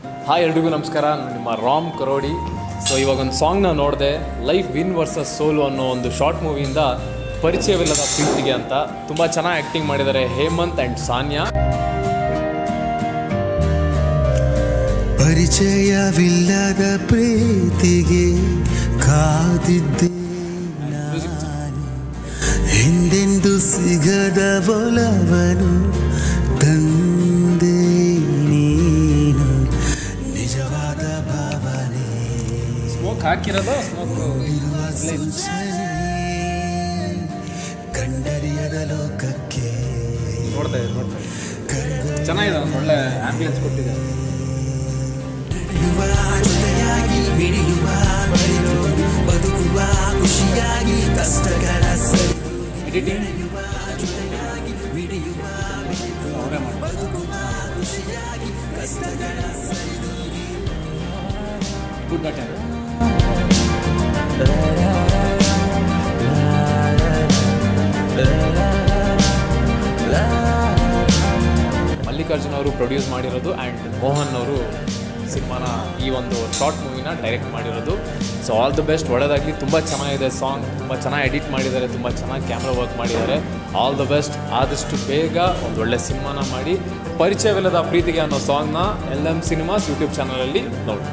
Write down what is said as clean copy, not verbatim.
Hi ಎಲ್ರಿಗೂ ನಮಸ್ಕಾರ, ನಾನು ನಿಮ್ಮ ರಾಮ್ ಕರೋಡಿ. ಸೊ ಇವಾಗ ಒಂದು ಸಾಂಗ್ನ ನೋಡಿದೆ, ಲೈಫ್ ವಿನ್ ವರ್ಸಸ್ ಸೋಲು ಅನ್ನೋ ಒಂದು ಶಾರ್ಟ್ ಮೂವಿಯಿಂದ ಪರಿಚಯವಿಲ್ಲದ ಪ್ರೀತಿಗೆ ಅಂತ. ತುಂಬ ಚೆನ್ನಾಗಿ ಆ್ಯಕ್ಟಿಂಗ್ ಮಾಡಿದ್ದಾರೆ ಹೇಮಂತ್ ಆ್ಯಂಡ್ ಸಾನ್ಯಾ. ಪರಿಚಯವಿಲ್ಲದ ಪ್ರೀತಿಗೆ ಕಾದಿದ್ದೆ ನಾನು, ಹಿಂದೆಂದು ಸಿಗದ ಒಲವನು ತಂದೆ ನೀನು, ನಿಜವಾದ ಭಾವನೆ ಸ್ಮೋಕ್ ಹಾಕಿರೋದು ಕಂಡರಿಯದ ಲೋಕಕ್ಕೆ ನೋಡ್ತಾ ಚೆನ್ನಾಗಿದೆ, ಒಂದು ಒಳ್ಳೆ ಆ್ಯಂಬಿಯನ್ಸ್ ಕೊಟ್ಟಿದೆ. ಮಿಡಿಯುವ ಬದುಕುವ ಖುಷಿಯಾಗಿ ಕಷ್ಟಗಳ ಎಡಿಟಿಂಗ್ ಗುಡ್ ಬಟನ್. ಮಲ್ಲಿಕಾರ್ಜುನ್ ಅವರು ಪ್ರೊಡ್ಯೂಸ್ ಮಾಡಿರೋದು ಆ್ಯಂಡ್ ಮೋಹನ್ ಅವರು ಸಿನಿಮಾನ ಈ ಒಂದು ಶಾರ್ಟ್ ಮೂವಿನ ಡೈರೆಕ್ಟ್ ಮಾಡಿರೋದು. ಸೊ ಆಲ್ ದಿ ಬೆಸ್ಟ್, ಒಳ್ಳೆಯದಾಗಲಿ. ತುಂಬ ಚೆನ್ನಾಗಿದೆ ಸಾಂಗ್, ತುಂಬ ಚೆನ್ನಾಗಿ ಎಡಿಟ್ ಮಾಡಿದ್ದಾರೆ, ತುಂಬ ಚೆನ್ನಾಗಿ ಕ್ಯಾಮ್ರಾ ವರ್ಕ್ ಮಾಡಿದ್ದಾರೆ. All the best. ಆದಷ್ಟು ಬೇಗ ಒಂದು ಒಳ್ಳೆ ಸಿನಿಮಾನ ಮಾಡಿ ಪರಿಚಯವಿಲ್ಲದ ಪ್ರೀತಿಗೆ ಅನ್ನೋ ಸಾಂಗ್ನ LM ಸಿನಿಮಾಸ್ ಯೂಟ್ಯೂಬ್ ಚಾನಲಲ್ಲಿ ನೋಡಿ.